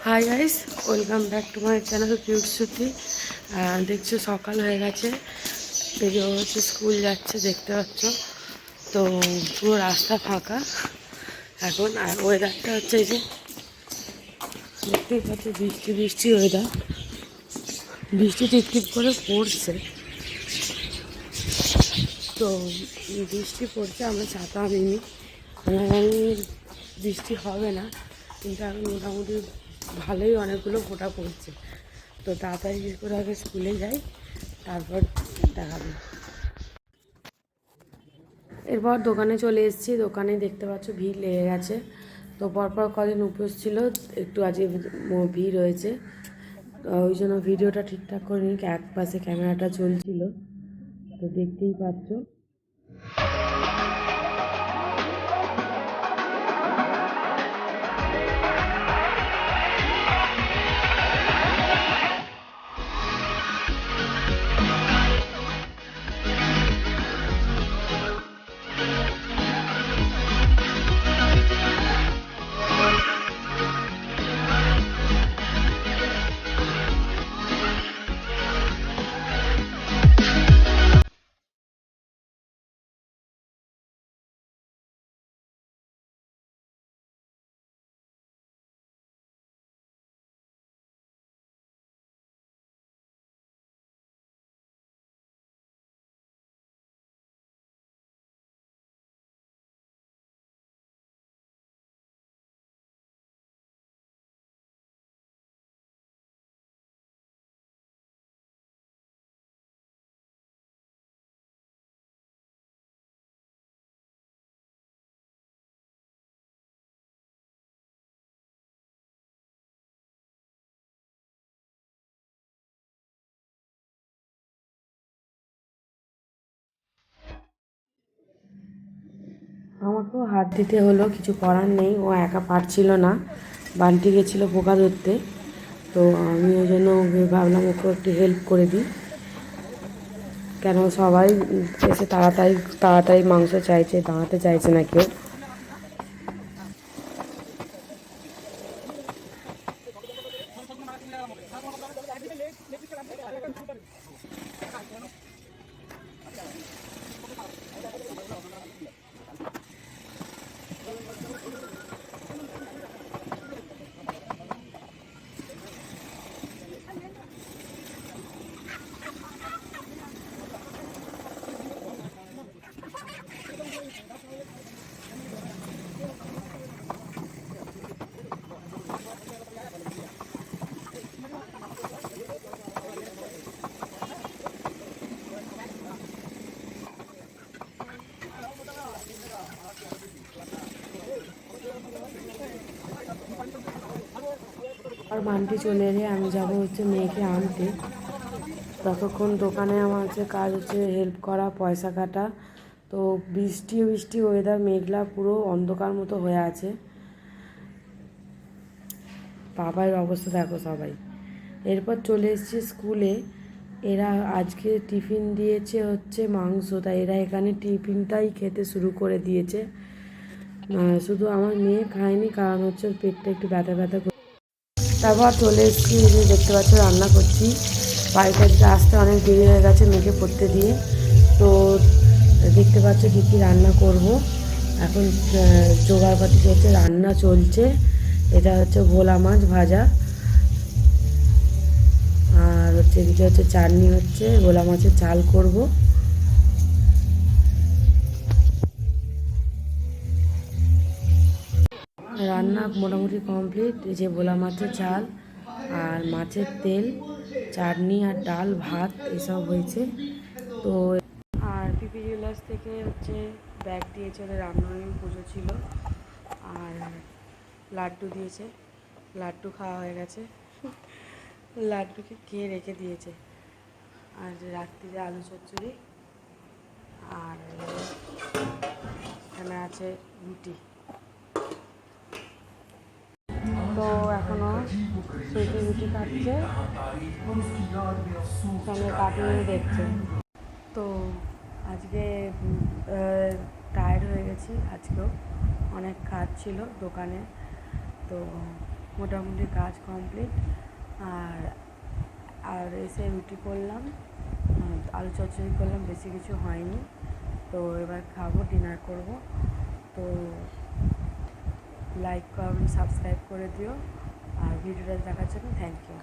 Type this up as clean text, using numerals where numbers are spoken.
High guys, welcome back to my channel cute Shruti. দেখছো সকাল হয়ে গেছে, বেরিয়ে হচ্ছে স্কুল যাচ্ছে, দেখতে পাচ্ছ। তো পুরো রাস্তা ফাঁকা এখন। আর ওয়েদারটা হচ্ছে এই যে দেখতেই পাচ্ছ, বৃষ্টি বৃষ্টি ওয়েদার, বৃষ্টি টিপটিপ করে পড়ছে। তো বৃষ্টি পড়ছে, আমরা ছাতা আনিনি, আমি বৃষ্টি হবে না, কিন্তু এখন মোটামুটি ভালোই অনেকগুলো ফোঁটা পড়ছে। তো তাড়াতাড়ি করে আগে স্কুলে যাই, তারপর দেখাবো। এরপর দোকানে চলে এসেছি, দোকানে দেখতে পাচ্ছ ভিড় লেগে গেছে। তো পরপর কদিন উপোস ছিল, একটু আজকে ভিড় হয়েছে। ওই জন্য ভিডিওটা ঠিকঠাক করে নিই, এক পাশে ক্যামেরাটা চলছিল, তো দেখতেই পাচ্ছ। আমাকেও হাত দিতে হলো, কিছু করার নেই, ও একা পারছিল না, বান্টি গেছিলো পোকা ধরতে। তো আমি ওই জন্য ভাবলাম ওকে একটু হেল্প করে দিই, কেন সবাই এসে তাড়াতাড়ি তাড়াতাড়ি মাংস চাইছে, দাঁড়াতে চাইছে না কেউ। আর বান্টি চলে এলে আমি যাব হচ্ছে মেয়েকে আনতে। ততক্ষণ দোকানে আমার হচ্ছে কাজ হচ্ছে হেল্প করা, পয়সা কাটা। তো বৃষ্টি বৃষ্টি ওয়েদার, মেঘলা, পুরো অন্ধকার মতো হয়ে আছে। বাবার অবস্থা দেখো সবাই। এরপর চলে এসেছি স্কুলে। এরা আজকে টিফিন দিয়েছে হচ্ছে মাংস, তাই এরা এখানে টিফিনটাই খেতে শুরু করে দিয়েছে। শুধু আমার মেয়ে খায়নি, কারণ হচ্ছে ওর পেটটা একটু ব্যথা ব্যথা। তারপর চলে এসেছি, যে দেখতে পাচ্ছ রান্না করছি। বাড়িতে আজকে আসতে অনেক দেরি হয়ে গেছে মেয়েকে পড়তে দিয়ে। তো দেখতে পাচ্ছ কী কী রান্না করব এখন। জোগাড়পাতি হচ্ছে, রান্না চলছে। এটা হচ্ছে ভোলা মাছ ভাজা, আর হচ্ছে এদিকে হচ্ছে চাটনি, হচ্ছে ভোলা মাছের ঝাল করব। রান্না মোটামুটি কমপ্লিট। এই যে ভোলা মাছের ঝাল আর মাছের তেল, চাটনি আর ডাল ভাত এসব হয়েছে। তো আর পিপি জুয়েলার্স থেকে হচ্ছে ব্যাগ দিয়েছে, ওদের রামনবমী পুজো ছিল, আর লাড্ডু দিয়েছে। লাড্ডু খাওয়া হয়ে গেছে, লাড্ডুকে খেয়ে রেখে দিয়েছে। আর রাত্রিরে আলু চচ্চড়ি, আর এখানে আছে রুটি। তো এখনও সুইটি রুটি খাচ্ছে, সঙ্গে কার্টুন দেখছে। তো আজকে টায়ার্ড হয়ে গেছি, আজকেও অনেক কাজ ছিল দোকানে। তো মোটামুটি কাজ কমপ্লিট। আর আর এসে রুটি করলাম, আলু চচ্চড়ি করলাম, বেশি কিছু হয়নি। তো এবার খাবো, ডিনার করব। তো লাইক কমেন্ট সাবস্ক্রাইব করে দিও, আর ভিডিওটা দেখার জন্য থ্যাংক ইউ।